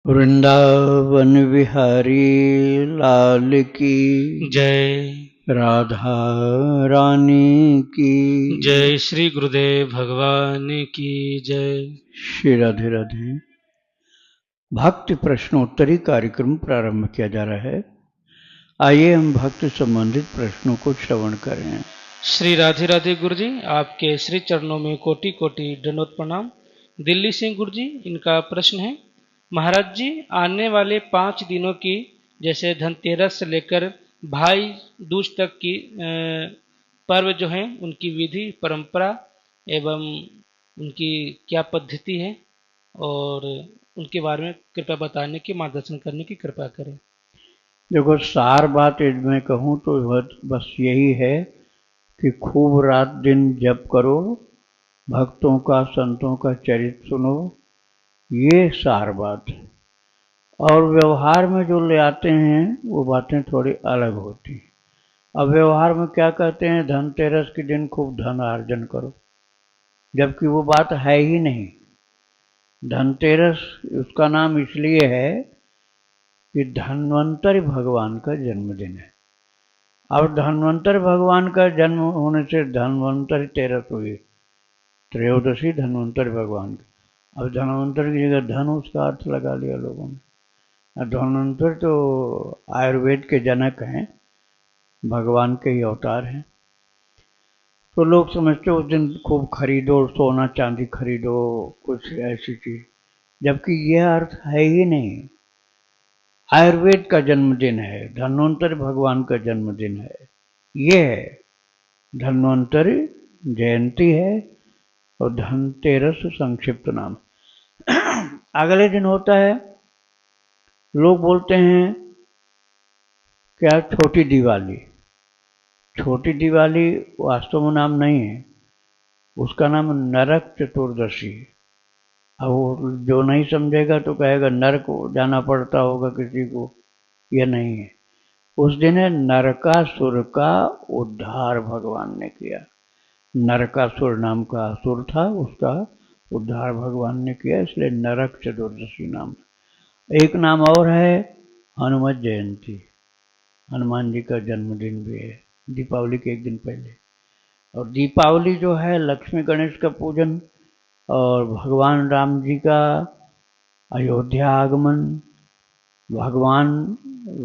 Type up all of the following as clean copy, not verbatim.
वृंदावन विहारी लाल की जय। राधा रानी की जय श्री गुरुदेव भगवान की जय। श्री राधे राधे। भक्ति प्रश्नोत्तरी कार्यक्रम प्रारंभ किया जा रहा है। आइए हम भक्ति संबंधित प्रश्नों को श्रवण करें। श्री राधे राधे गुरु जी, आपके श्री चरणों में कोटि कोटि दंडवत प्रणाम। दिल्ली से गुरु जी, इनका प्रश्न है, महाराज जी आने वाले 5 दिनों की, जैसे धनतेरस से लेकर भाई दूज तक की पर्व जो हैं उनकी विधि परंपरा एवं उनकी क्या पद्धति है और उनके बारे में कृपया बताने की, मार्गदर्शन करने की कृपा करें। देखो, सार बात मैं कहूँ तो बस यही है कि खूब रात दिन जप करो, भक्तों का संतों का चरित्र सुनो, ये सार बात है। और व्यवहार में जो ले आते हैं वो बातें थोड़ी अलग होती हैं। अब व्यवहार में क्या कहते हैं, धनतेरस के दिन खूब धन अर्जन करो, जबकि वो बात है ही नहीं। धनतेरस उसका नाम इसलिए है कि धन्वंतरि भगवान का जन्मदिन है। अब धन्वंतरि भगवान का जन्म होने से धन्वंतरि तेरस हुई, त्रयोदशी धन्वंतरि भगवान की। अब धन्वंतरि की जगह धन उसका अर्थ लगा लिया लोगों ने। धन्वंतरि तो आयुर्वेद के जनक हैं, भगवान के ही अवतार हैं। तो लोग समझते उस दिन खूब खरीदो, सोना चांदी खरीदो, कुछ ऐसी चीज, जबकि यह अर्थ है ही नहीं। आयुर्वेद का जन्मदिन है, धन्वंतरि भगवान का जन्मदिन है, ये है धन्वंतरि जयंती है और धनतेरस संक्षिप्त नाम। अगले दिन होता है, लोग बोलते हैं क्या, छोटी दिवाली। छोटी दिवाली वास्तव में नाम नहीं है, उसका नाम नरक चतुर्दशी। अब वो जो नहीं समझेगा तो कहेगा नरक जाना पड़ता होगा किसी को, यह नहीं है। उस दिन है नरकासुर का उद्धार भगवान ने किया। नरकासुर नाम का असुर था, उसका उद्धार भगवान ने किया, इसलिए नरक चतुर्दशी नाम। एक नाम और है हनुमत जयंती, हनुमान जी का जन्मदिन भी है, दीपावली के एक दिन पहले। और दीपावली जो है लक्ष्मी गणेश का पूजन और भगवान राम जी का अयोध्या आगमन, भगवान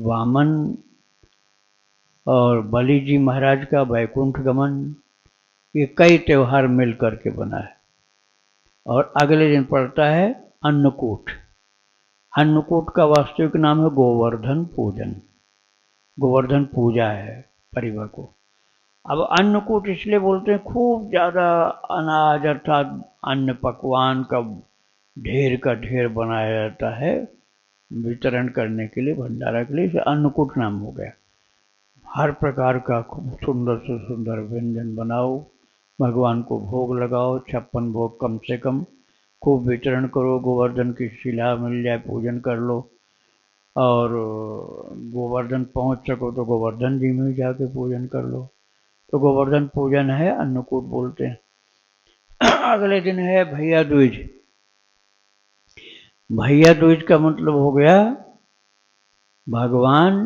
वामन और बलि जी महाराज का वैकुंठ गमन, ये कई त्योहार मिल करके बना है। और अगले दिन पड़ता है अन्नकूट। अन्नकूट का वास्तविक नाम है गोवर्धन पूजन, गोवर्धन पूजा है परिवार को। अब अन्नकूट इसलिए बोलते हैं, खूब ज़्यादा अनाज अर्थात अन्न पकवान का ढेर बनाया जाता है वितरण करने के लिए, भंडारा के लिए, इसे अन्नकूट नाम हो गया। हर प्रकार का खूब सुंदर से सुंदर व्यंजन बनाओ, भगवान को भोग लगाओ, 56 भोग कम से कम, खूब वितरण करो। गोवर्धन की शिला मिल जाए, पूजन कर लो। और गोवर्धन पहुंच सको तो गोवर्धन जी में जाके पूजन कर लो। तो गोवर्धन पूजन है, अन्नकूट बोलते हैं। अगले दिन है भैया दूज। भैया दूज का मतलब हो गया भगवान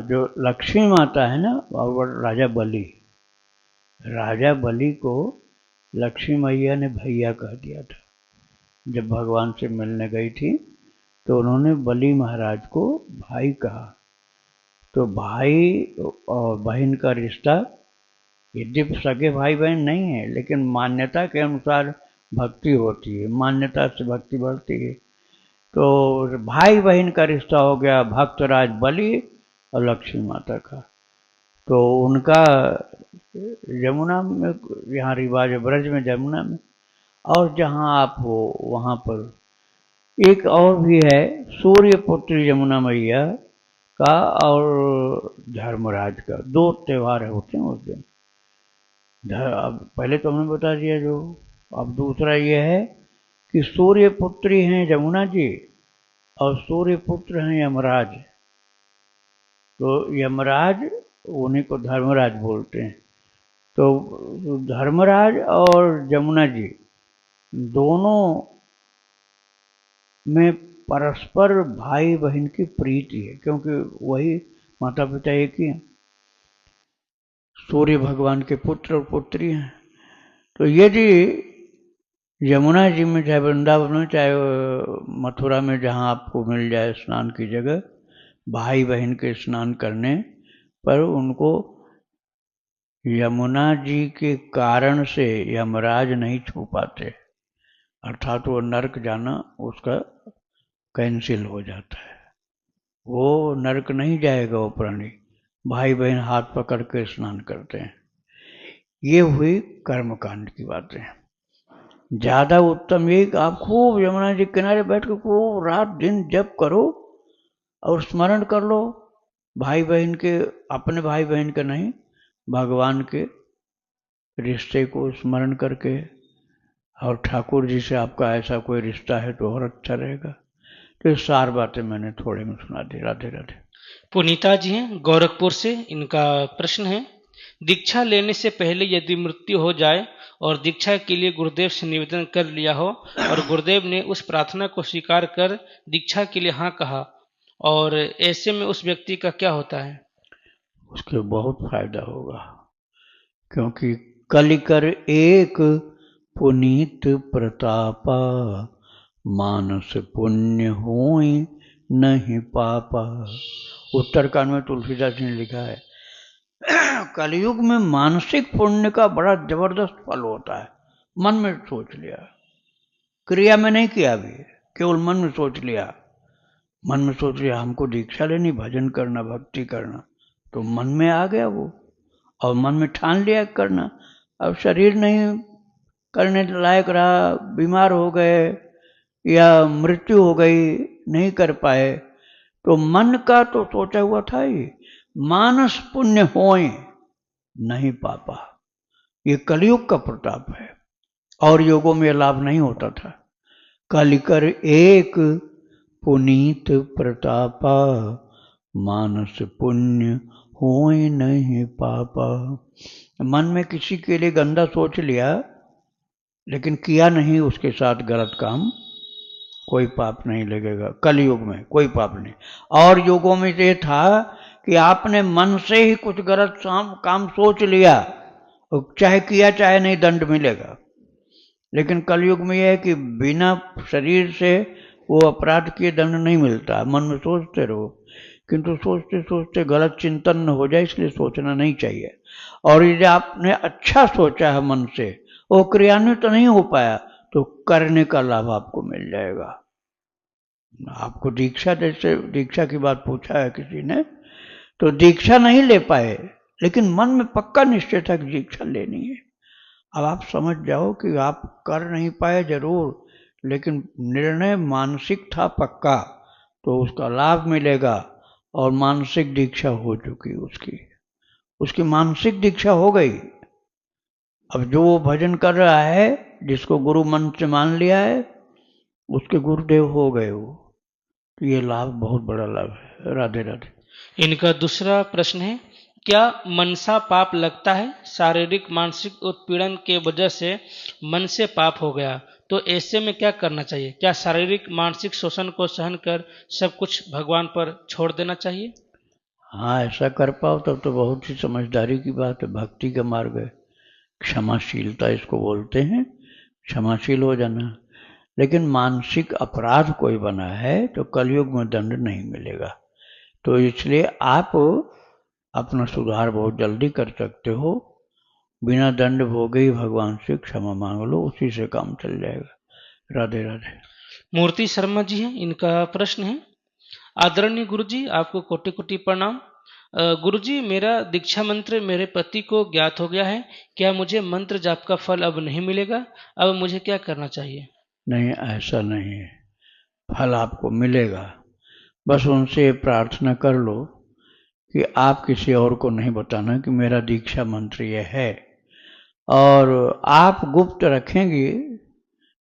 जो लक्ष्मी माता है ना, और राजा बलि, राजा बलि को लक्ष्मी मैया ने भैया कह दिया था। जब भगवान से मिलने गई थी तो उन्होंने बलि महाराज को भाई कहा। तो भाई और बहन का रिश्ता यद्यपि सगे भाई बहन नहीं है, लेकिन मान्यता के अनुसार भक्ति होती है, मान्यता से भक्ति बढ़ती है। तो भाई बहन का रिश्ता हो गया भक्तराज बलि और लक्ष्मी माता का। तो उनका यमुना में, यहाँ रिवाज है ब्रज में, यमुना में, और जहाँ आप हो वहाँ पर एक और भी है, सूर्य पुत्र यमुना मैया का और धर्मराज का, 2 त्यौहार होते हैं उस दिन। अब पहले तो हमने बता दिया जो। अब दूसरा ये है कि सूर्य पुत्री हैं यमुना जी और सूर्य पुत्र हैं यमराज। तो यमराज उन्हीं को धर्मराज बोलते हैं। तो धर्मराज और यमुना जी दोनों में परस्पर भाई बहन की प्रीति है, क्योंकि वही माता पिता एक ही हैं, सूर्य भगवान के पुत्र और पुत्री हैं। तो यदि यमुना जी में, चाहे वृंदावन में, चाहे मथुरा में, जहाँ आपको मिल जाए स्नान की जगह, भाई बहन के स्नान करने पर उनको यमुना जी के कारण से यमराज नहीं छू पाते, अर्थात वो नरक जाना उसका कैंसिल हो जाता है, वो नरक नहीं जाएगा वो प्राणी। भाई बहन हाथ पकड़ के स्नान करते हैं। ये हुई कर्मकांड की बातें। ज्यादा उत्तम ये कि आप खूब यमुना जी किनारे बैठ कर खूब रात दिन जप करो और स्मरण कर लो भाई बहन के, अपने भाई बहन के नहीं, भगवान के रिश्ते को स्मरण करके। और ठाकुर जी से आपका ऐसा कोई रिश्ता है तो और अच्छा रहेगा। तो ये सार बातें मैंने थोड़े में सुना दी। राधे राधे। पुनीता जी हैं गोरखपुर से, इनका प्रश्न है, दीक्षा लेने से पहले यदि मृत्यु हो जाए और दीक्षा के लिए गुरुदेव से निवेदन कर लिया हो और गुरुदेव ने उस प्रार्थना को स्वीकार कर दीक्षा के लिए हाँ कहा, और ऐसे में उस व्यक्ति का क्या होता है? उसके बहुत फायदा होगा, क्योंकि कलिकर एक पुनीत प्रतापा, मानस पुण्य होई नहीं पापा। उत्तरकांड में तुलसीदास जी ने लिखा है, कलयुग में मानसिक पुण्य का बड़ा जबरदस्त फल होता है। मन में सोच लिया, क्रिया में नहीं किया अभी, केवल मन में सोच लिया। मन में सोच लिया हमको दीक्षा लेनी, भजन करना, भक्ति करना, तो मन में आ गया वो, और मन में ठान लिया करना। अब शरीर नहीं करने लायक रहा, बीमार हो गए या मृत्यु हो गई, नहीं कर पाए, तो मन का तो सोचा हुआ था ही, मानस पुण्य होए नहीं पापा। ये कलयुग का प्रताप है, और योगों में लाभ नहीं होता था। कलिकर एक पुनीत प्रतापा, मानस पुण्य होए नहीं पापा। मन में किसी के लिए गंदा सोच लिया लेकिन किया नहीं उसके साथ गलत काम, कोई पाप नहीं लगेगा। कलयुग में कोई पाप नहीं। और युगों में ये था कि आपने मन से ही कुछ गलत काम सोच लिया, चाहे किया चाहे नहीं, दंड मिलेगा। लेकिन कलयुग में यह है कि बिना शरीर से वो अपराध किए दंड नहीं मिलता, मन में सोचते रहो, किंतु सोचते सोचते गलत चिंतन न हो जाए, इसलिए सोचना नहीं चाहिए। और यदि आपने अच्छा सोचा है मन से, वो क्रियान्वित तो नहीं हो पाया, तो करने का लाभ आपको मिल जाएगा। आपको दीक्षा, जैसे दीक्षा की बात पूछा है किसी ने, तो दीक्षा नहीं ले पाए लेकिन मन में पक्का निश्चय था कि दीक्षा लेनी है। अब आप समझ जाओ कि आप कर नहीं पाए जरूर, लेकिन निर्णय मानसिक था पक्का, तो उसका लाभ मिलेगा। और मानसिक दीक्षा हो चुकी उसकी मानसिक दीक्षा हो गई। अब जो वो भजन कर रहा है, जिसको गुरु मन से मान लिया है, उसके गुरुदेव हो गए वो। तो ये लाभ बहुत बड़ा लाभ है। राधे राधे। इनका दूसरा प्रश्न है, क्या मनसा पाप लगता है? शारीरिक मानसिक उत्पीड़न के वजह से मन से पाप हो गया, तो ऐसे में क्या करना चाहिए? क्या शारीरिक मानसिक शोषण को सहन कर सब कुछ भगवान पर छोड़ देना चाहिए? हाँ, ऐसा कर पाओ तब तो बहुत ही समझदारी की बात है। भक्ति का मार्ग है, क्षमाशीलता इसको बोलते हैं, क्षमाशील हो जाना। लेकिन मानसिक अपराध कोई बना है तो कलयुग में दंड नहीं मिलेगा। तो इसलिए आप अपना सुधार बहुत जल्दी कर सकते हो, बिना दंड भोगे ही भगवान से क्षमा मांग लो, उसी से काम चल जाएगा। राधे राधे। मूर्ति शर्मा जी हैं, इनका प्रश्न है, आदरणीय गुरु जी, आपको कोटि कोटि प्रणाम। गुरु जी, मेरा दीक्षा मंत्र मेरे पति को ज्ञात हो गया है, क्या मुझे मंत्र जाप का फल अब नहीं मिलेगा? अब मुझे क्या करना चाहिए? नहीं, ऐसा नहीं है, फल आपको मिलेगा। बस उनसे प्रार्थना कर लो कि आप किसी और को नहीं बताना कि मेरा दीक्षा मंत्र यह है, और आप गुप्त रखेंगे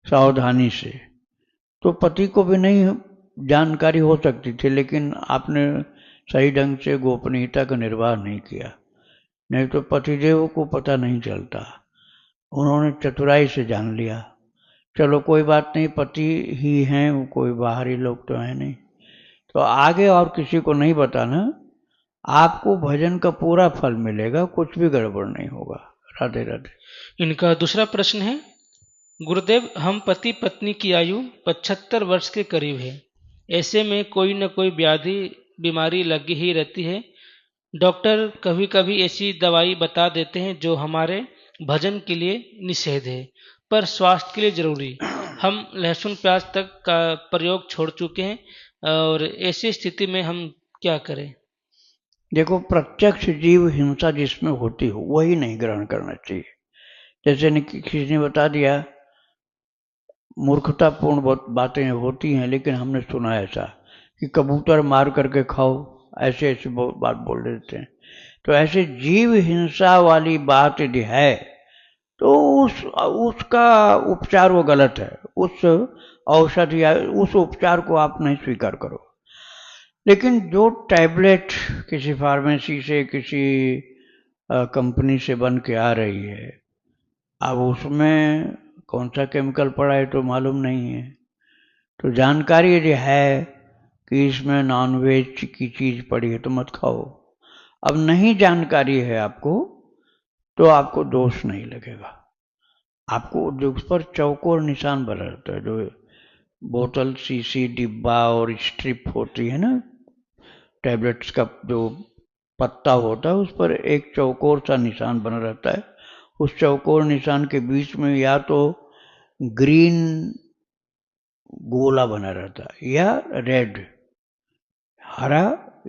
सावधानी से, तो पति को भी नहीं जानकारी हो सकती थी, लेकिन आपने सही ढंग से गोपनीयता का निर्वाह नहीं किया, नहीं तो पतिदेव को पता नहीं चलता। उन्होंने चतुराई से जान लिया चलो कोई बात नहीं, पति ही हैं, वो कोई बाहरी लोग तो हैं नहीं, तो आगे और किसी को नहीं बताना, आपको भजन का पूरा फल मिलेगा, कुछ भी गड़बड़ नहीं होगा। राधे राधे। इनका दूसरा प्रश्न है, गुरुदेव हम पति पत्नी की आयु 75 वर्ष के करीब है, ऐसे में कोई न कोई व्याधि बीमारी लगी ही रहती है। डॉक्टर कभी कभी ऐसी दवाई बता देते हैं जो हमारे भजन के लिए निषेध है पर स्वास्थ्य के लिए जरूरी। हम लहसुन प्याज तक का प्रयोग छोड़ चुके हैं और ऐसी स्थिति में हम क्या करें? देखो, प्रत्यक्ष जीव हिंसा जिसमें होती हो वही नहीं ग्रहण करना चाहिए। जैसे किसी ने बता दिया, मूर्खतापूर्ण बहुत बातें होती हैं, लेकिन हमने सुना ऐसा कि कबूतर मार करके खाओ, ऐसे ऐसे बात बोल देते हैं। तो ऐसे जीव हिंसा वाली बात यदि है तो उसका उपचार वो गलत है, उस औषधि या उस उपचार को आप नहीं स्वीकार करो। लेकिन जो टैबलेट किसी फार्मेसी से, किसी कंपनी से बन के आ रही है, अब उसमें कौन सा केमिकल पड़ा है तो मालूम नहीं है। तो जानकारी यदि है कि इसमें नॉनवेज की चीज़ पड़ी है तो मत खाओ। अब नहीं जानकारी है आपको तो आपको दोष नहीं लगेगा। आपको जो उस पर चौकोर निशान बना रहता है, जो बोतल, शीशी, डिब्बा और स्ट्रिप होती है ना, टैबलेट्स का जो पत्ता होता है, उस पर एक चौकोर सा निशान बना रहता है। उस चौकोर निशान के बीच में या तो ग्रीन गोला बना रहता है या रेड, हरा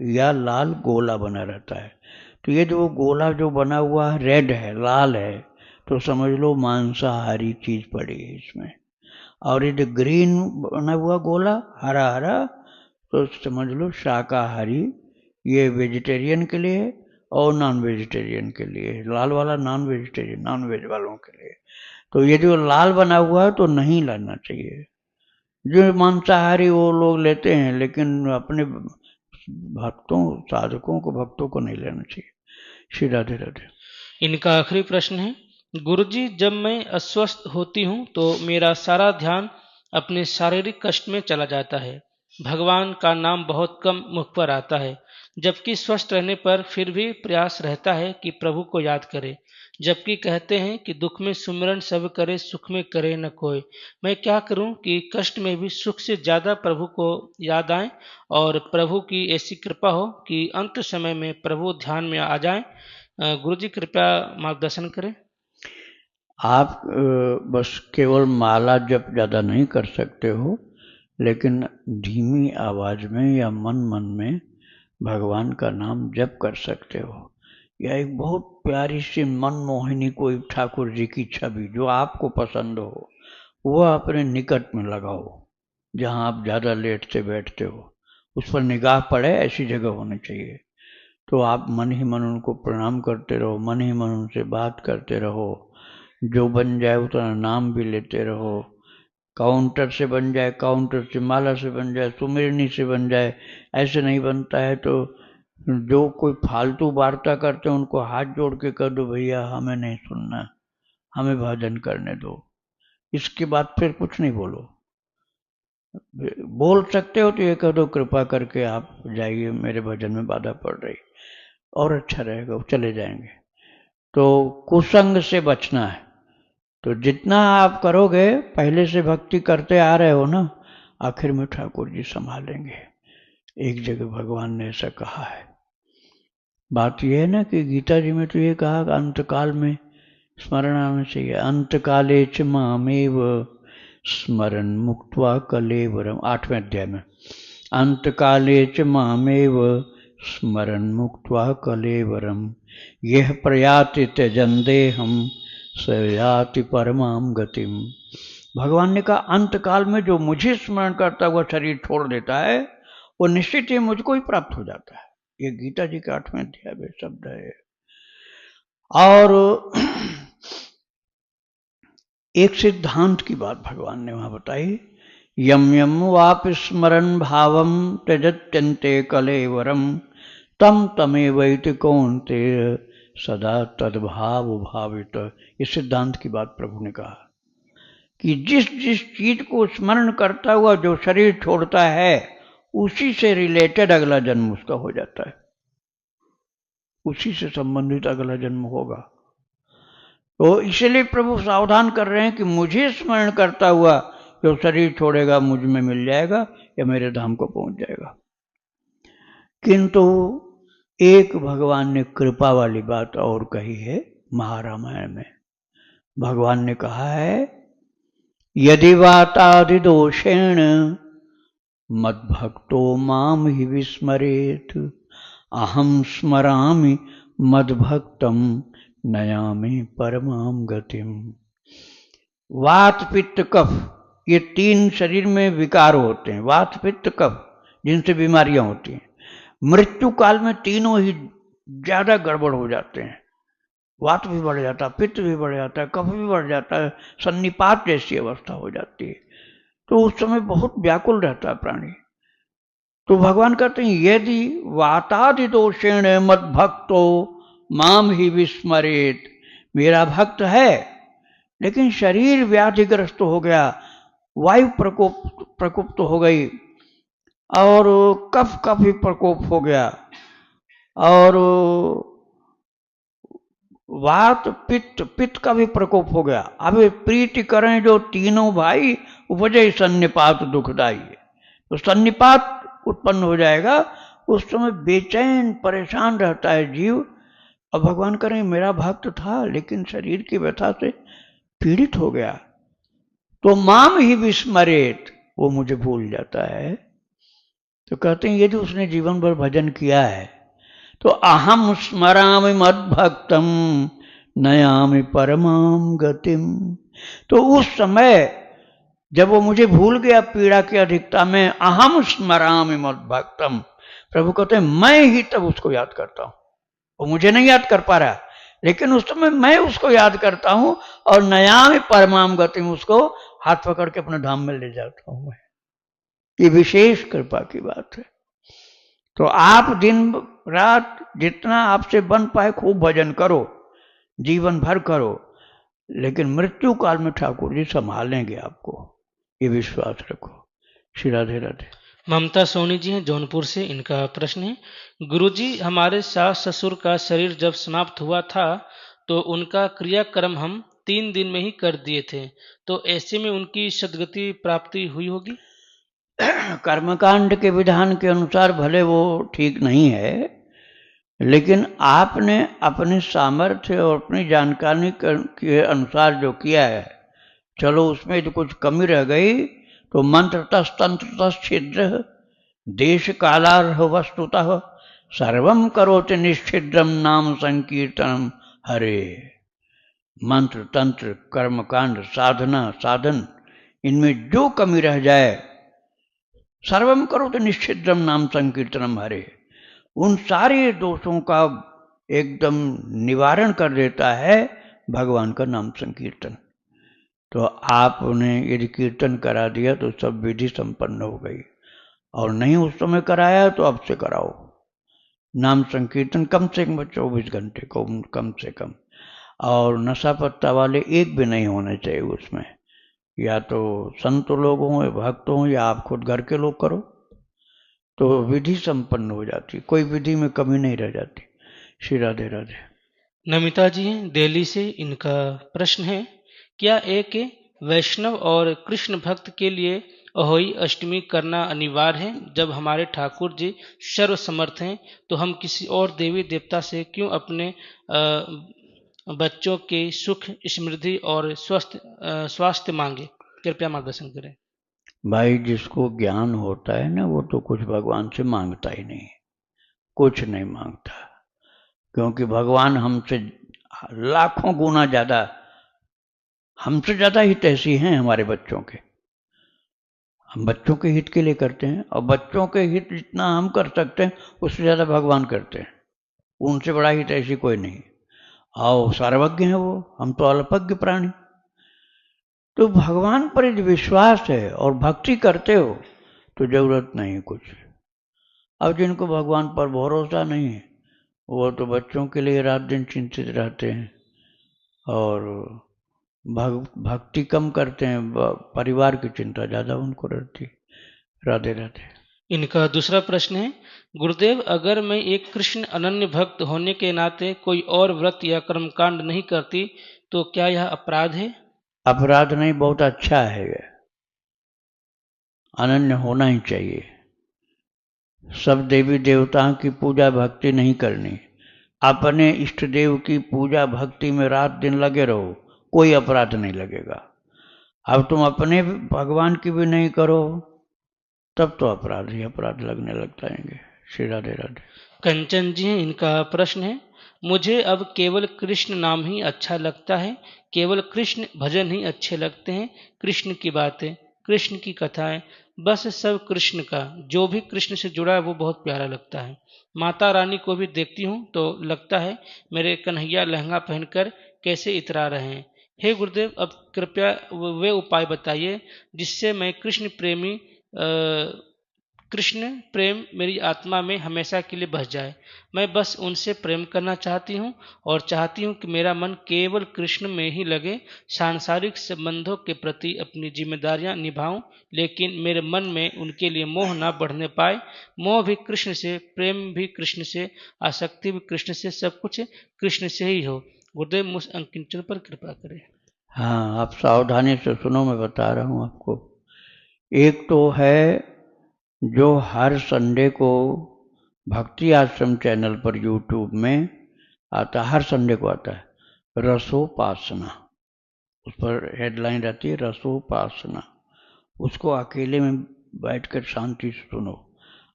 या लाल गोला बना रहता है। तो ये जो गोला जो बना हुआ है रेड है, लाल है, तो समझ लो मांसाहारी चीज पड़ी है इसमें। और ये जो ग्रीन बना हुआ गोला हरा हरा, तो समझ लो शाकाहारी, ये वेजिटेरियन के लिए और नॉन वेजिटेरियन के लिए। लाल वाला नॉन वेजिटेरियन, नॉन वेज वालों के लिए। तो ये जो लाल बना हुआ है तो नहीं लेना चाहिए। जो मांसाहारी वो लोग लेते हैं, लेकिन अपने भक्तों, साधकों को, भक्तों को नहीं लेना चाहिए। श्री राधे राधे। इनका आखिरी प्रश्न है, गुरुजी जब मैं अस्वस्थ होती हूँ तो मेरा सारा ध्यान अपने शारीरिक कष्ट में चला जाता है, भगवान का नाम बहुत कम मुख पर आता है, जबकि स्वस्थ रहने पर फिर भी प्रयास रहता है कि प्रभु को याद करे, जबकि कहते हैं कि दुख में सुमिरन सब करे, सुख में करे न कोई। मैं क्या करूं कि कष्ट में भी सुख से ज्यादा प्रभु को याद आए और प्रभु की ऐसी कृपा हो कि अंत समय में प्रभु ध्यान में आ जाए। गुरु जी कृपया मार्गदर्शन करें। आप बस केवल माला जप ज़्यादा नहीं कर सकते हो, लेकिन धीमी आवाज में या मन मन में भगवान का नाम जप कर सकते हो। या एक बहुत प्यारी सी मनमोहिनी कोई ठाकुर जी की छवि जो आपको पसंद हो, वो अपने निकट में लगाओ। जहाँ आप ज़्यादा लेटते बैठते हो उस पर निगाह पड़े, ऐसी जगह होनी चाहिए। तो आप मन ही मन उनको प्रणाम करते रहो, मन ही मन उनसे बात करते रहो। जो बन जाए उतना नाम भी लेते रहो। काउंटर से बन जाए, काउंटर से माला से बन जाए, सुमिरनी से बन जाए, ऐसे नहीं बनता है तो जो कोई फालतू वार्ता करते हैं उनको हाथ जोड़ के कह दो, भैया हमें नहीं सुनना, हमें भजन करने दो। इसके बाद फिर कुछ नहीं बोलो। बोल सकते हो तो ये कह दो, कृपा करके आप जाइए, मेरे भजन में बाधा पड़ रही, और अच्छा रहेगा, वो चले जाएंगे। तो कुसंग से बचना है। तो जितना आप करोगे, पहले से भक्ति करते आ रहे हो ना, आखिर में ठाकुर जी संभालेंगे। एक जगह भगवान ने ऐसा कहा है। बात यह है ना कि गीता जी में तो ये कहा अंतकाल में स्मरण आना चाहिए। अंतकाले च मामेव स्मरण मुक्त्वा कलेवरम, 8वें अध्याय में। अंतकाले च मामेव स्मरण मुक्त्वा कलेवरम, यह प्रयाति त्यजन देहम स याति परमाम गतिम। भगवान ने कहा अंतकाल में जो मुझे स्मरण करता हुआ शरीर छोड़ देता है वो निश्चित ही मुझको ही प्राप्त हो जाता है। ये गीता जी के 8वें अध्याय में शब्द है। और एक सिद्धांत की बात भगवान ने वहां बताई, यम यम वाप स्मरण भावम त्यजत्यन्ते कलेवरम तम तमेवैति कौन्ते सदा तद्भाव भावित। इस सिद्धांत की बात प्रभु ने कहा कि जिस जिस चीज को स्मरण करता हुआ जो शरीर छोड़ता है उसी से रिलेटेड अगला जन्म उसका हो जाता है, उसी से संबंधित अगला जन्म होगा। तो इसलिए प्रभु सावधान कर रहे हैं कि मुझे स्मरण करता हुआ जो शरीर छोड़ेगा मुझ में मिल जाएगा या मेरे धाम को पहुंच जाएगा। किंतु एक भगवान ने कृपा वाली बात और कही है महारामायण में। भगवान ने कहा है यदि वातादि दोषेण मद्भक्तो माम ही विस्मरेत अहम स्मरामि मद्भक्तम नयामि परमाम गतिम। वात पित्त कफ ये तीन शरीर में विकार होते हैं, वात पित्त कफ, जिनसे बीमारियां होती हैं। मृत्यु काल में तीनों ही ज्यादा गड़बड़ हो जाते हैं, वात भी बढ़ जाता है, पित्त भी बढ़ जाता है, कफ भी बढ़ जाता है, सन्निपात जैसी अवस्था हो जाती है। तो उस समय बहुत व्याकुल रहता है प्राणी। तो भगवान कहते हैं यदि वातादि दोषेण मद भक्तो माम ही विस्मरेत, मेरा भक्त है लेकिन शरीर व्याधिग्रस्त हो गया, वायु प्रकोप तो हो गई, और कफ का भी प्रकोप हो गया, और वात पित्त का भी प्रकोप हो गया। अब प्रीति करें जो तीनों भाई उपजे सन्निपात दुखदाई। तो सन्निपात उत्पन्न हो जाएगा, उस समय बेचैन परेशान रहता है जीव। और भगवान करें मेरा भक्त था लेकिन शरीर की व्यथा से पीड़ित हो गया, तो माम ही विस्मरेत, वो मुझे भूल जाता है। तो कहते हैं यदि उसने जीवन भर भजन किया है तो अहम स्मरामि मद्भक्तम नयामि परमाम गतिम। तो उस समय जब वो मुझे भूल गया पीड़ा की अधिकता में, अहम स्मरामि मद्भक्तम, प्रभु कहते हैं मैं ही तब उसको याद करता हूं। वो मुझे नहीं याद कर पा रहा लेकिन उस समय मैं उसको याद करता हूं, और नयामि परमाम गतिम, उसको हाथ पकड़ के अपने धाम में ले जाता हूं मैं। ये विशेष कृपा की बात है। तो आप दिन रात जितना आपसे बन पाए खूब भजन करो, जीवन भर करो, लेकिन मृत्यु काल में ठाकुर जी संभालेंगे आपको, ये विश्वास रखो। श्री राधे राधे। ममता सोनी जी हैं जौनपुर से, इनका प्रश्न है गुरुजी हमारे सास ससुर का शरीर जब समाप्त हुआ था तो उनका क्रियाक्रम हम 3 दिन में ही कर दिए थे, तो ऐसे में उनकी सद्गति प्राप्ति हुई होगी? कर्मकांड के विधान के अनुसार भले वो ठीक नहीं है, लेकिन आपने अपने सामर्थ्य और अपनी जानकारी के अनुसार जो किया है, चलो उसमें जो कुछ कमी रह गई तो मंत्रतः तंत्रतः छिद्र देश कालार्ह वस्तुतः सर्वम करोति निश्छिद्रम नाम संकीर्तनम हरे। मंत्र तंत्र कर्मकांड साधना साधन इनमें जो कमी रह जाए, सर्वम करोति निश्छिद्रम नाम संकीर्तनम हरे, उन सारे दोषों का एकदम निवारण कर देता है भगवान का नाम संकीर्तन। तो आपने यदि कीर्तन करा दिया तो सब विधि संपन्न हो गई, और नहीं उस समय कराया तो अब से कराओ। नाम संकीर्तन कम से कम 24 घंटे को कम से कम, और नशा पत्ता वाले एक भी नहीं होने चाहिए उसमें, या तो संत लोग हों, भक्त हों, या आप खुद घर के लोग करो, तो विधि संपन्न हो जाती, कोई विधि में कमी नहीं रह जाती। श्री राधे राधे। नमिता जी हैं दिल्ली से, इनका प्रश्न है क्या एक वैष्णव और कृष्ण भक्त के लिए अहोई अष्टमी करना अनिवार्य है? जब हमारे ठाकुर जी सर्वसमर्थ हैं तो हम किसी और देवी देवता से क्यों अपने बच्चों के सुख समृद्धि और स्वास्थ्य मांगे? कृपया मार्गदर्शन करें। भाई जिसको ज्ञान होता है ना, वो तो कुछ भगवान से मांगता ही नहीं, कुछ नहीं मांगता, क्योंकि भगवान हमसे लाखों गुना ज्यादा, हमसे ज्यादा हितैषी हैं हमारे बच्चों के। हम बच्चों के हित के लिए करते हैं, और बच्चों के हित जितना हम कर सकते हैं उससे ज्यादा भगवान करते हैं। उनसे बड़ा हितैषी कोई नहीं। आओ सर्वज्ञ है वो, हम तो अल्पज्ञ प्राणी। तो भगवान पर यदि विश्वास है और भक्ति करते हो तो जरूरत नहीं कुछ। अब जिनको भगवान पर भरोसा नहीं है वो तो बच्चों के लिए रात दिन चिंतित रहते हैं, और भक्ति कम करते हैं, परिवार की चिंता ज्यादा उनको रहती। राधे राधे। इनका दूसरा प्रश्न है, गुरुदेव अगर मैं एक कृष्ण अनन्य भक्त होने के नाते कोई और व्रत या कर्मकांड नहीं करती तो क्या यह अपराध है? अपराध नहीं, बहुत अच्छा है ये, अनन्य होना ही चाहिए। सब देवी देवताओं की पूजा भक्ति नहीं करनी, अपने इष्ट देव की पूजा भक्ति में रात दिन लगे रहो, कोई अपराध नहीं लगेगा। अब तुम अपने भगवान की भी नहीं करो तब तो अपराध ही अपराध लगने लग जाएंगे। श्री राधे राधे। कंचन जी हैं, इनका प्रश्न है, मुझे अब केवल कृष्ण नाम ही अच्छा लगता है, केवल कृष्ण भजन ही अच्छे लगते हैं, कृष्ण की बातें, कृष्ण की कथाएं, बस सब कृष्ण का, जो भी कृष्ण से जुड़ा है वो बहुत प्यारा लगता है। माता रानी को भी देखती हूँ तो लगता है मेरे कन्हैया लहंगा पहनकर कैसे इतरा रहे हैं। हे गुरुदेव, अब कृपया वे उपाय बताइए जिससे मैं कृष्ण प्रेम मेरी आत्मा में हमेशा के लिए बस जाए। मैं बस उनसे प्रेम करना चाहती हूँ और चाहती हूँ कि मेरा मन केवल कृष्ण में ही लगे। सांसारिक संबंधों के प्रति अपनी जिम्मेदारियां निभाऊं, लेकिन मेरे मन में उनके लिए मोह ना बढ़ने पाए। मोह भी कृष्ण से, प्रेम भी कृष्ण से, आसक्ति भी कृष्ण से, सब कुछ कृष्ण से ही हो। गुरुदेव मुझ अंकिंचन पर कृपा करें। हाँ, आप सावधानी से सुनो, मैं बता रहा हूँ आपको। एक तो है जो हर संडे को भक्ति आश्रम चैनल पर यूट्यूब में आता, हर संडे को आता है, रसोपासना। उस पर हेडलाइन रहती है रसोपासना। उसको अकेले में बैठकर शांति से सुनो।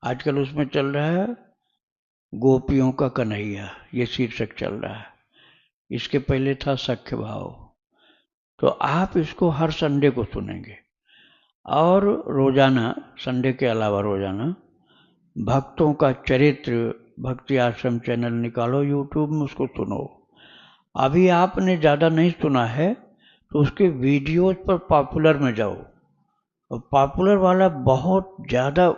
आजकल उसमें चल रहा है गोपियों का कन्हैया, ये शीर्षक चल रहा है। इसके पहले था सख्य भाव। तो आप इसको हर संडे को सुनेंगे और रोजाना, संडे के अलावा रोजाना भक्तों का चरित्र भक्ति आश्रम चैनल निकालो यूट्यूब में, उसको सुनो। अभी आपने ज़्यादा नहीं सुना है तो उसके वीडियोज पर पॉपुलर में जाओ, और पॉपुलर वाला बहुत ज़्यादा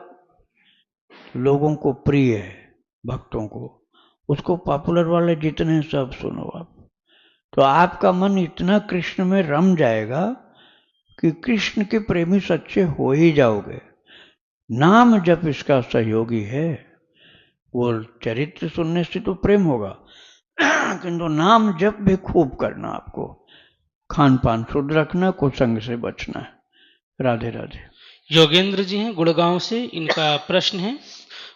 लोगों को प्रिय है, भक्तों को। उसको पॉपुलर वाले जितने सब सुनो आप, तो आपका मन इतना कृष्ण में रम जाएगा कि कृष्ण के प्रेमी सच्चे हो ही जाओगे। नाम जब इसका सहयोगी है, वो चरित्र सुनने से तो प्रेम होगा किंतु नाम जप भी खूब करना, आपको खान पान शुद्ध रखना, कुसंग से बचना है। राधे राधे। योगेंद्र जी हैं गुड़गांव से, इनका प्रश्न है,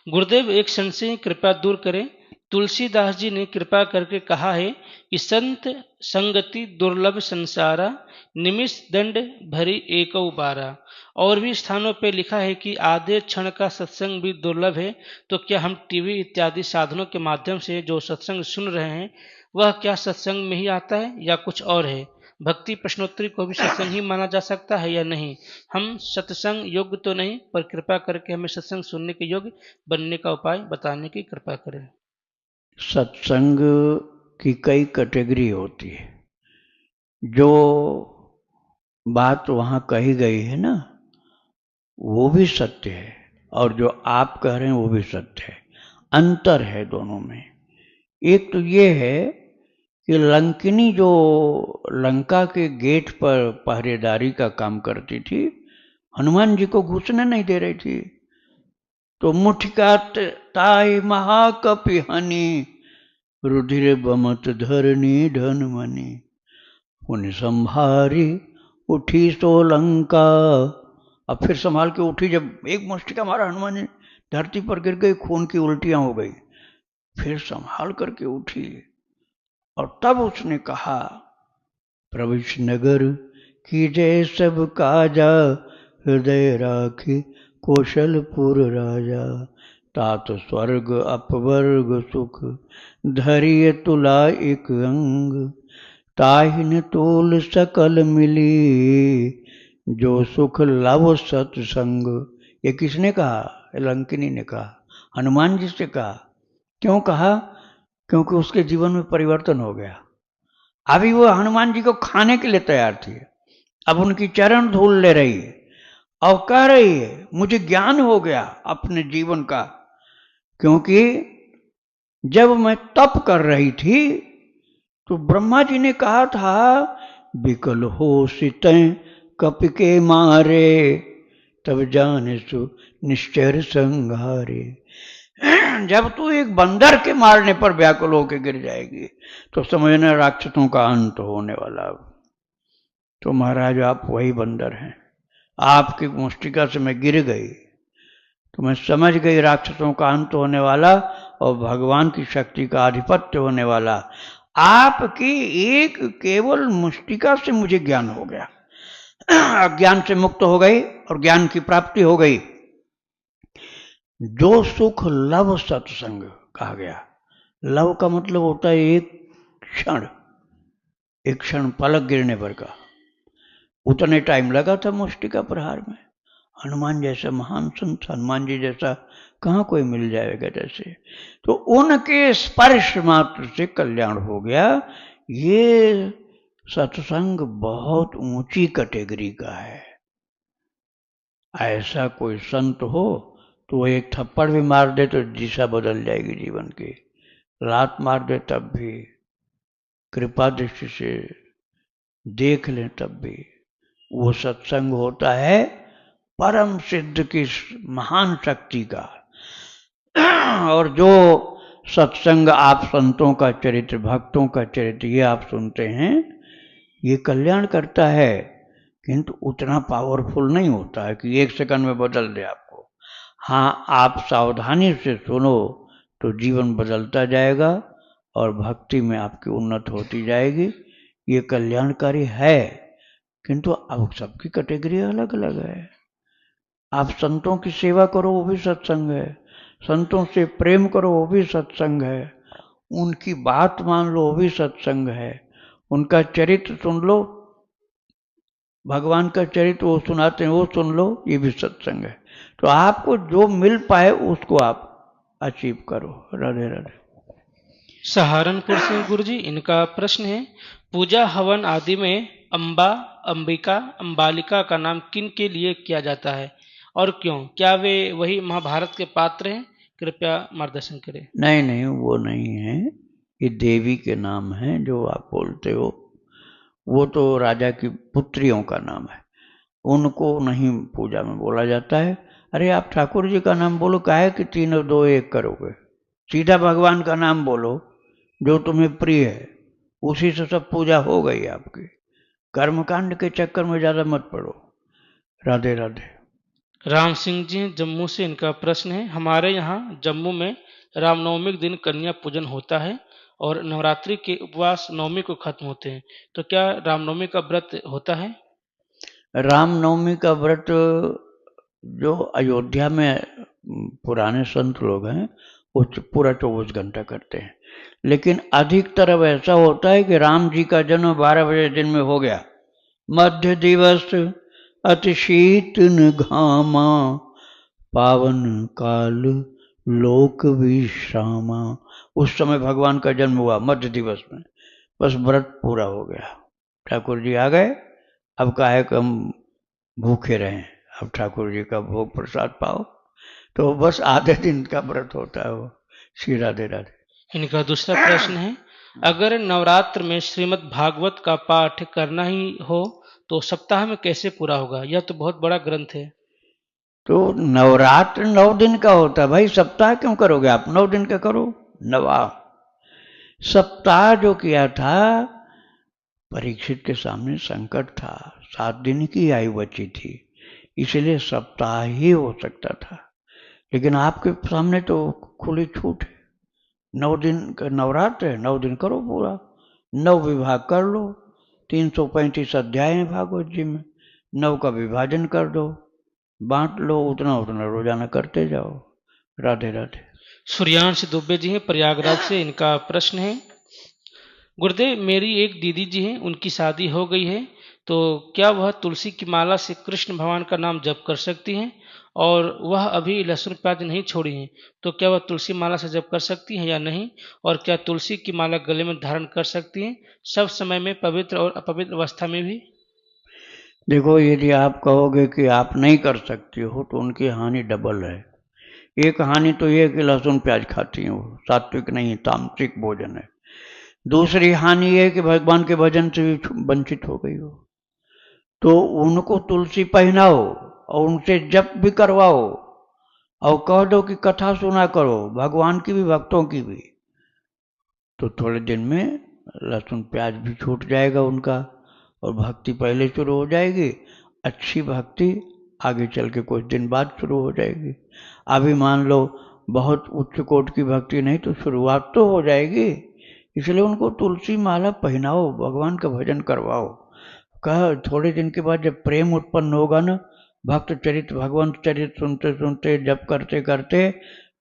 गुरुदेव एक संशय कृपा दूर करें। तुलसीदास जी ने कृपा करके कहा है कि संत संगति दुर्लभ संसारा, निमिष दंड भरी एकौ बारा। और भी स्थानों पे लिखा है कि आधे क्षण का सत्संग भी दुर्लभ है। तो क्या हम टीवी इत्यादि साधनों के माध्यम से जो सत्संग सुन रहे हैं वह क्या सत्संग में ही आता है या कुछ और है? भक्ति प्रश्नोत्तरी को भी सत्संग ही माना जा सकता है या नहीं? हम सत्संग योग्य तो नहीं, पर कृपा करके हमें सत्संग सुनने के योग्य बनने का उपाय बताने की कृपा करें। सत्संग की कई कैटेगरी होती है। जो बात वहां कही गई है ना, वो भी सत्य है, और जो आप कह रहे हैं वो भी सत्य है। अंतर है दोनों में। एक तो ये है कि लंकिनी जो लंका के गेट पर पहरेदारी का काम करती थी, हनुमान जी को घुसने नहीं दे रही थी, तो मुठिका ताई महाकपि हनि, रुधिर बमत धरनी धन मनी, पुण्य संभारी उठी सो लंका। अब फिर संभाल के उठी, जब एक मुष्टिका मारा हनुमान जी, धरती पर गिर गई, खून की उल्टियां हो गई, फिर संभाल करके उठी और तब उसने कहा, प्रविश नगर की जय सब काजा, हृदय राखी कौशलपुर राजा, तात स्वर्ग अपवर्ग सुख, धरिय तुला एक अंग, ताहिन तोल सकल मिली, जो सुख लव सत्संग। ये किसने कहा? लंकिनी ने कहा, हनुमान जी से कहा। क्यों कहा? क्योंकि उसके जीवन में परिवर्तन हो गया। अभी वो हनुमान जी को खाने के लिए तैयार थी, अब उनकी चरण धूल ले रही है और कह रही है मुझे ज्ञान हो गया अपने जीवन का, क्योंकि जब मैं तप कर रही थी तो ब्रह्मा जी ने कहा था बिकल हो सितैं कप के मारे, तब जाने सु निश्चर संघारे। जब तू एक बंदर के मारने पर व्याकुल होकर गिर जाएगी तो समझना राक्षसों का अंत होने वाला। तो महाराज आप वही बंदर हैं, आपकी मुष्टिका से मैं गिर गई तो मैं समझ गई राक्षसों का अंत होने वाला और भगवान की शक्ति का आधिपत्य होने वाला। आपकी एक केवल मुष्टिका से मुझे ज्ञान हो गया, अज्ञान से मुक्त हो गई और ज्ञान की प्राप्ति हो गई। जो सुख लव सत्संग कहा गया, लव का मतलब होता है एक क्षण पलक गिरने पर का। उतने टाइम लगा था मुष्टिका प्रहार में। हनुमान जैसा महान संत, हनुमान जी जैसा कहाँ कोई मिल जाएगा जैसे। तो उनके स्पर्श मात्र से कल्याण हो गया। ये सत्संग बहुत ऊंची कैटेगरी का है। ऐसा कोई संत हो तो वो एक थप्पड़ भी मार दे तो दिशा बदल जाएगी जीवन की, लात मार दे तब भी, कृपा दृष्टि से देख लें तब भी। वो सत्संग होता है परम सिद्ध की महान शक्ति का। और जो सत्संग आप संतों का चरित्र, भक्तों का चरित्र ये आप सुनते हैं, ये कल्याण करता है, किंतु उतना पावरफुल नहीं होता है कि एक सेकंड में बदल दे आपको। हाँ, आप सावधानी से सुनो तो जीवन बदलता जाएगा और भक्ति में आपकी उन्नत होती जाएगी। ये कल्याणकारी है, किंतु अब सबकी कैटेगरी अलग अलग है। आप संतों की सेवा करो वो भी सत्संग है, संतों से प्रेम करो वो भी सत्संग है, उनकी बात मान लो वो भी सत्संग है, उनका चरित्र सुन लो, भगवान का चरित्र वो सुनाते हैं वो सुन लो, ये भी सत्संग है। तो आपको जो मिल पाए उसको आप अचीव करो। राधे राधे। सहारनपुर से गुरु जी, इनका प्रश्न है, पूजा हवन आदि में अम्बा, अंबिका, अंबालिका का नाम किन के लिए किया जाता है और क्यों? क्या वे वही महाभारत के पात्र हैं? कृपया मार्गदर्शन करें। नहीं नहीं, वो नहीं है, ये देवी के नाम हैं जो आप बोलते हो। वो तो राजा की पुत्रियों का नाम है, उनको नहीं पूजा में बोला जाता है। अरे आप ठाकुर जी का नाम बोलो, काहे कि 3 और 2 1 करोगे? सीधा भगवान का नाम बोलो जो तुम्हें प्रिय है, उसी से सब पूजा हो गई आपकी। कर्मकांड के चक्कर में ज्यादा मत पड़ो। राधे राधे। राम सिंह जी जम्मू से, इनका प्रश्न है, हमारे यहाँ जम्मू में रामनवमी के दिन कन्या पूजन होता है और नवरात्रि के उपवास नवमी को खत्म होते हैं, तो क्या रामनवमी का व्रत होता है? रामनवमी का व्रत जो अयोध्या में पुराने संत लोग हैं वो पूरा 24 घंटा करते हैं, लेकिन अधिकतर अब ऐसा होता है कि राम जी का जन्म 12 बजे दिन में हो गया, मध्य दिवस अति शीत न घामा, पावन काल लोक विश्रामा। उस समय भगवान का जन्म हुआ मध्य दिवस में, बस व्रत पूरा हो गया, ठाकुर जी आ गए। अब काहे कि हम भूखे रहें, अब ठाकुर जी का भोग प्रसाद पाओ, तो बस आधे दिन का व्रत होता है वो। श्री राधे राधे। इनका दूसरा प्रश्न है, अगर नवरात्र में श्रीमद् भागवत का पाठ करना ही हो तो सप्ताह में कैसे पूरा होगा? यह तो बहुत बड़ा ग्रंथ है। तो नवरात्र 9 दिन का होता है भाई, सप्ताह क्यों करोगे आप? 9 दिन का करो। नवा सप्ताह जो किया था, परीक्षित के सामने संकट था, 7 दिन की आयु बची थी, इसलिए सप्ताह ही हो सकता था, लेकिन आपके सामने तो खुली छूट है। 9 दिन का नवरात्र है, 9 दिन करो पूरा, 9 विभाग कर लो, 335 अध्याय हैं भागवत जी में, 9 का विभाजन कर दो, बांट लो, उतना उतना रोजाना करते जाओ। राधे राधे। सूर्यांश दुबे जी हैं प्रयागराज से, इनका प्रश्न है, गुरुदेव मेरी एक दीदी जी हैं, उनकी शादी हो गई है, तो क्या वह तुलसी की माला से कृष्ण भगवान का नाम जप कर सकती हैं? और वह अभी लहसुन प्याज नहीं छोड़ी हैं, तो क्या वह तुलसी माला से जप कर सकती हैं या नहीं? और क्या तुलसी की माला गले में धारण कर सकती हैं सब समय में, पवित्र और अपवित्र अवस्था में भी? देखो, यदि आप कहोगे कि आप नहीं कर सकती हो तो उनकी हानि डबल है। एक हानि तो ये कि लहसुन प्याज खाती हैं, वो सात्विक नहीं, तामसिक भोजन है। दूसरी हानि है कि भगवान के भजन से भी वंचित हो गई हो। तो उनको तुलसी पहनाओ और उनसे जप भी करवाओ और कह दो कि कथा सुना करो, भगवान की भी भक्तों की भी। तो थोड़े दिन में लहसुन प्याज भी छूट जाएगा उनका और भक्ति पहले शुरू हो जाएगी। अच्छी भक्ति आगे चल के कुछ दिन बाद शुरू हो जाएगी। अभी मान लो बहुत उच्च कोट की भक्ति नहीं तो शुरुआत तो हो जाएगी। इसलिए उनको तुलसी माला पहनाओ, भगवान का भजन करवाओ। कहा थोड़े दिन के बाद जब प्रेम उत्पन्न होगा ना, भक्त चरित भगवंत चरित सुनते सुनते जब करते करते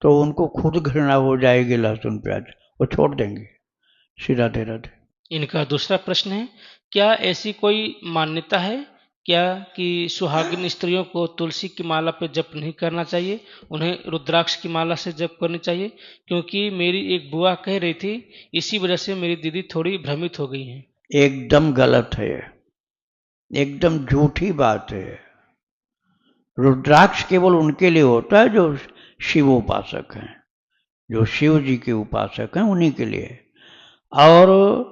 तो उनको खुद घृणा हो जाएगी लहसुन प्याज, वो छोड़ देंगे। श्री राधे राधे। इनका दूसरा प्रश्न है, क्या ऐसी कोई मान्यता है क्या कि सुहागिन स्त्रियों को तुलसी की माला पे जप नहीं करना चाहिए, उन्हें रुद्राक्ष की माला से जप करनी चाहिए? क्योंकि मेरी एक बुआ कह रही थी, इसी वजह से मेरी दीदी थोड़ी भ्रमित हो गई हैं। एकदम गलत है, एकदम झूठी बात है। रुद्राक्ष केवल उनके लिए होता है जो शिव उपासक हैं, जो शिव जी के उपासक हैं, उन्हीं के लिए। और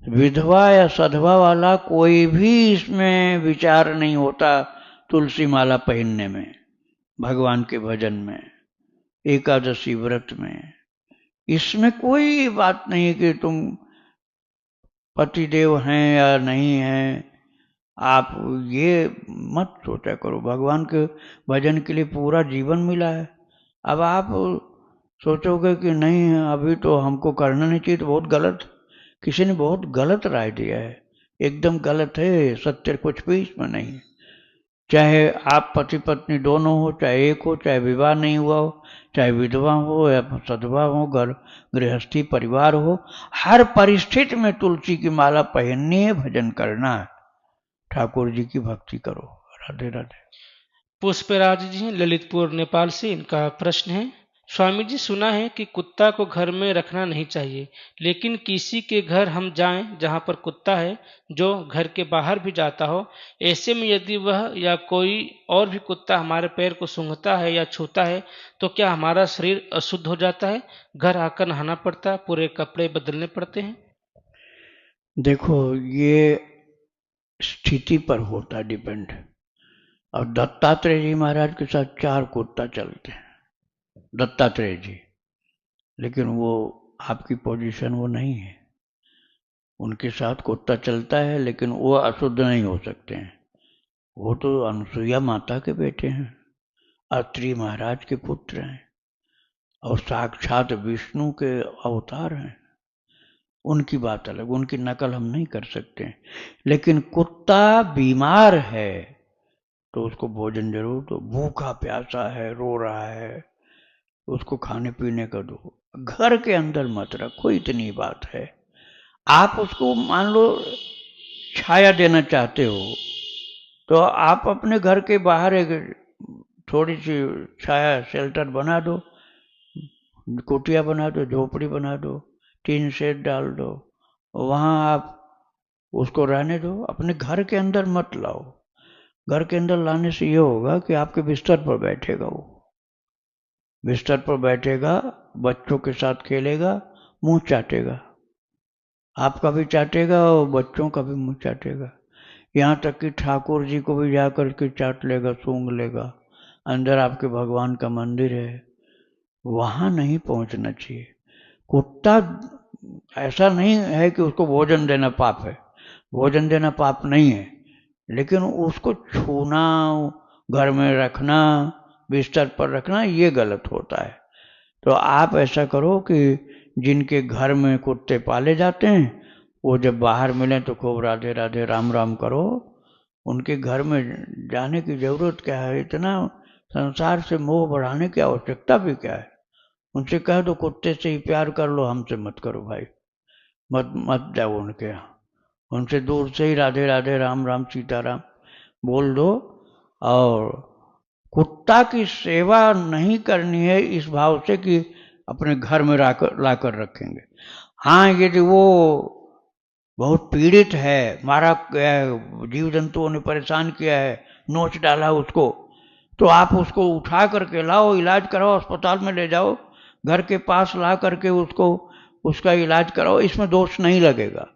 विधवा या सधवा वाला कोई भी इसमें विचार नहीं होता तुलसी माला पहनने में, भगवान के भजन में, एकादशी व्रत में। इसमें कोई बात नहीं कि तुम पतिदेव हैं या नहीं हैं। आप ये मत सोचा करो, भगवान के भजन के लिए पूरा जीवन मिला है। अब आप सोचोगे कि नहीं अभी तो हमको करना नहीं चाहिए, तो बहुत गलत, किसी ने बहुत गलत राय दिया है, एकदम गलत है। सत्य कुछ भी इसमें नहीं। चाहे आप पति पत्नी दोनों हो, चाहे एक हो, चाहे विवाह नहीं हुआ हो, चाहे विधवा हो या सधवा हो, घर गृहस्थी परिवार हो, हर परिस्थिति में तुलसी की माला पहननी है, भजन करना है, ठाकुर जी की भक्ति करो। राधे राधे। पुष्पराज जी ललितपुर नेपाल से, इनका प्रश्न है, स्वामी जी सुना है कि कुत्ता को घर में रखना नहीं चाहिए, लेकिन किसी के घर हम जाएं जहां पर कुत्ता है जो घर के बाहर भी जाता हो, ऐसे में यदि वह या कोई और भी कुत्ता हमारे पैर को सूंघता है या छूता है तो क्या हमारा शरीर अशुद्ध हो जाता है, घर आकर नहाना पड़ता है, पूरे कपड़े बदलने पड़ते हैं? देखो ये स्थिति पर होता डिपेंड। और दत्तात्रेय जी महाराज के साथ 4 कुत्ता चलते हैं, दत्तात्रेय जी, लेकिन वो आपकी पोजीशन वो नहीं है। उनके साथ कुत्ता चलता है लेकिन वो अशुद्ध नहीं हो सकते हैं। वो तो अनुसुईया माता के बेटे हैं, अत्रि महाराज के पुत्र हैं और साक्षात विष्णु के अवतार हैं। उनकी बात अलग, उनकी नकल हम नहीं कर सकते। लेकिन कुत्ता बीमार है तो उसको भोजन जरूर दो, भूखा प्यासा है, रो रहा है, उसको खाने पीने का दो, घर के अंदर मत रखो, इतनी बात है। आप उसको मान लो छाया देना चाहते हो तो आप अपने घर के बाहर एक थोड़ी सी छाया शेल्टर बना दो, कुटिया बना दो, झोपड़ी बना दो, टीन शेड डाल दो, वहाँ आप उसको रहने दो, अपने घर के अंदर मत लाओ। घर के अंदर लाने से ये होगा कि आपके बिस्तर पर बैठेगा, वो बिस्तर पर बैठेगा, बच्चों के साथ खेलेगा, मुंह चाटेगा, आपका भी चाटेगा और बच्चों का भी मुंह चाटेगा। यहाँ तक कि ठाकुर जी को भी जाकर के चाट लेगा, सूंघ लेगा। अंदर आपके भगवान का मंदिर है, वहाँ नहीं पहुँचना चाहिए। कुत्ता ऐसा नहीं है कि उसको भोजन देना पाप है, भोजन देना पाप नहीं है, लेकिन उसको छूना, घर में रखना, बिस्तर पर रखना, ये गलत होता है। तो आप ऐसा करो कि जिनके घर में कुत्ते पाले जाते हैं वो जब बाहर मिलें तो खूब राधे राधे राम राम करो। उनके घर में जाने की जरूरत क्या है, इतना संसार से मोह बढ़ाने की आवश्यकता भी क्या है। उनसे कह दो कुत्ते से ही प्यार कर लो, हमसे मत करो भाई, मत मत जाओ उनके यहाँ, उनसे दूर से ही राधे राधे राम राम सीताराम बोल दो। और कुत्ता की सेवा नहीं करनी है इस भाव से कि अपने घर में लाकर रखेंगे। हाँ यदि वो बहुत पीड़ित है, मारा गया है, जीव जंतुओं ने परेशान किया है, नोच डाला उसको, तो आप उसको उठा करके लाओ, इलाज कराओ, अस्पताल में ले जाओ, घर के पास ला करके उसको उसका इलाज कराओ, इसमें दोष नहीं लगेगा।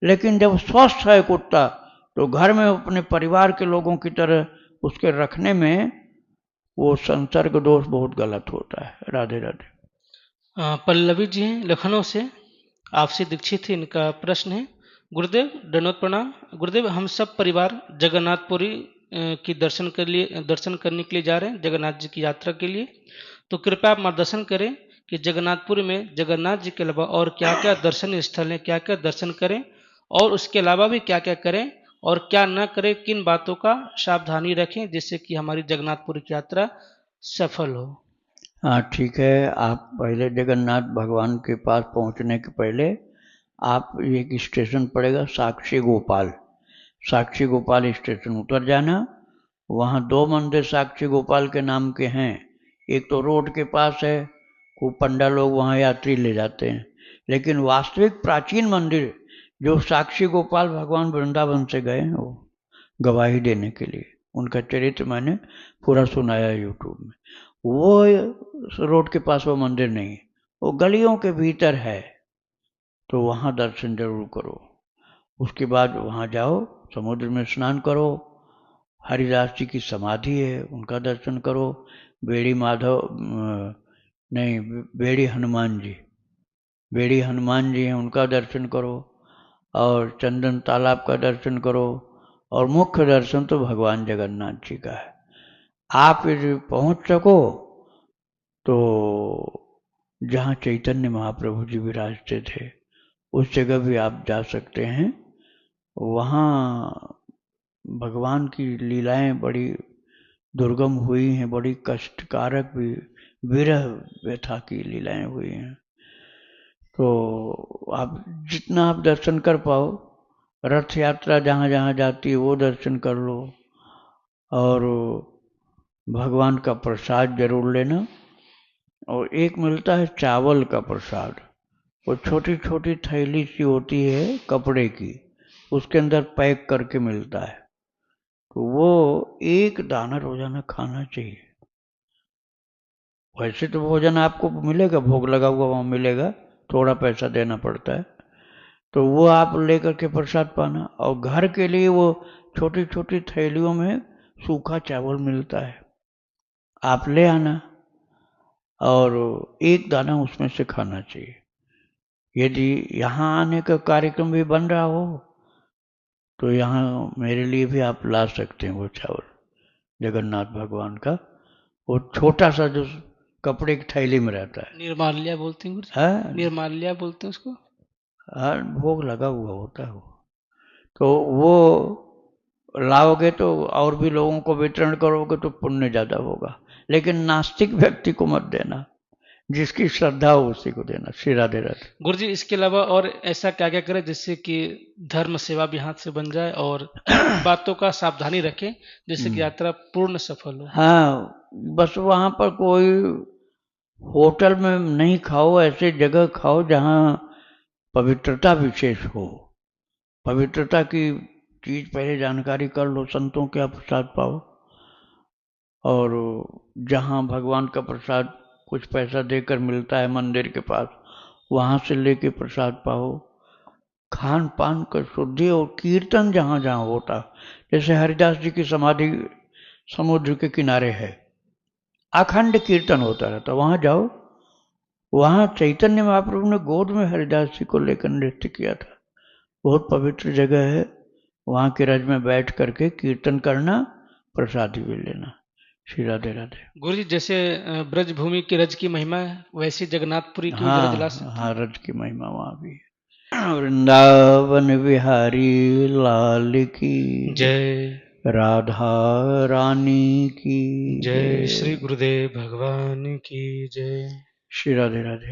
लेकिन जब स्वस्थ है कुत्ता तो घर में अपने परिवार के लोगों की तरह उसके रखने में वो संसर्ग दोष बहुत गलत होता है। राधे राधे। पल्लवी जी हैं लखनऊ से, आपसे दीक्षित है, इनका प्रश्न है। गुरुदेव दंडवत प्रणाम। गुरुदेव, हम सब परिवार जगन्नाथपुरी की दर्शन करने के लिए जा रहे हैं, जगन्नाथ जी की यात्रा के लिए। तो कृपया आप मार्गदर्शन करें कि जगन्नाथपुरी में जगन्नाथ जी के अलावा और क्या क्या दर्शनीय स्थल हैं, क्या क्या दर्शन करें, और उसके अलावा भी क्या क्या करें और क्या न करें, किन बातों का सावधानी रखें जिससे कि हमारी जगन्नाथपुरी की यात्रा सफल हो। हाँ ठीक है। आप पहले जगन्नाथ भगवान के पास पहुंचने के पहले आप एक स्टेशन पड़ेगा साक्षी गोपाल, साक्षी गोपाल स्टेशन उतर जाना। वहाँ 2 मंदिर साक्षी गोपाल के नाम के हैं। एक तो रोड के पास है, खूब पंडा लोग वहाँ यात्री ले जाते हैं, लेकिन वास्तविक प्राचीन मंदिर जो साक्षी गोपाल भगवान वृंदावन से गए हैं वो गवाही देने के लिए, उनका चरित्र मैंने पूरा सुनाया यूट्यूब में। वो रोड के पास वो मंदिर नहीं, वो गलियों के भीतर है, तो वहाँ दर्शन जरूर करो। उसके बाद वहाँ जाओ, समुद्र में स्नान करो, हरिदास जी की समाधि है उनका दर्शन करो, बेड़ी माधव नहीं बेड़ी हनुमान जी, बेड़ी हनुमान जी हैं उनका दर्शन करो, और चंदन तालाब का दर्शन करो, और मुख्य दर्शन तो भगवान जगन्नाथ जी का है। आप यदि पहुंच सको तो जहाँ चैतन्य महाप्रभु जी विराजते थे उस जगह भी आप जा सकते हैं। वहाँ भगवान की लीलाएं बड़ी दुर्गम हुई हैं, बड़ी कष्टकारक भी, विरह व्यथा की लीलाएं हुई हैं। तो आप जितना आप दर्शन कर पाओ, रथ यात्रा जहाँ जहाँ जाती है वो दर्शन कर लो, और भगवान का प्रसाद जरूर लेना। और एक मिलता है चावल का प्रसाद, वो छोटी छोटी थैली सी होती है कपड़े की, उसके अंदर पैक करके मिलता है, तो वो एक दाना रोजाना खाना चाहिए। वैसे तो भोजन आपको मिलेगा, भोग लगा हुआ वहाँ मिलेगा, थोड़ा पैसा देना पड़ता है, तो वो आप लेकर के प्रसाद पाना। और घर के लिए वो छोटी छोटी थैलियों में सूखा चावल मिलता है, आप ले आना और एक दाना उसमें से खाना चाहिए। यदि यहाँ आने का कार्यक्रम भी बन रहा हो तो यहाँ मेरे लिए भी आप ला सकते हैं वो चावल जगन्नाथ भगवान का, वो छोटा सा जो कपड़े की थैली में रहता है। निर्माल्या बोलते हैं गुरुजी, हाँ निर्माल्या बोलते हैं उसको। हाँ, भोग लगा हुआ होता है वो, तो वो लाओगे तो और भी लोगों को वितरण करोगे तो पुण्य ज्यादा होगा। लेकिन नास्तिक व्यक्ति को मत देना, जिसकी श्रद्धा हो उसी को देना। श्री राधे राधे। गुरुजी, इसके अलावा और ऐसा क्या क्या करें जिससे कि धर्म सेवा भी हाथ से बन जाए, और बातों का सावधानी रखें जिससे कि यात्रा पूर्ण सफल हो। हाँ, बस वहाँ पर कोई होटल में नहीं खाओ, ऐसे जगह खाओ जहाँ पवित्रता विशेष हो। पवित्रता की चीज पहले जानकारी कर लो, संतों के प्रसाद पाओ, और जहाँ भगवान का प्रसाद कुछ पैसा देकर मिलता है मंदिर के पास, वहाँ से लेके प्रसाद पाओ। खान पान का शुद्धि, और कीर्तन जहाँ जहाँ होता, जैसे हरिदास जी की समाधि समुद्र के किनारे है, अखंड कीर्तन होता रहता, वहाँ जाओ। वहाँ चैतन्य महाप्रभु ने गोद में हरिदास जी को लेकर नृत्य किया था, बहुत पवित्र जगह है। वहाँ के रज में बैठ करके कीर्तन करना, प्रसादी भी लेना। श्री राधे राधे। गुरु जी, जैसे ब्रज भूमि की रज की महिमा है, वैसे जगन्नाथपुरी की भी रज ला सकते हैं। हाँ, रज की महिमा वहाँ भी है। वृंदावन बिहारी लाल की जय, राधा रानी की जय श्री गुरुदेव भगवान की जय। श्री राधे राधे।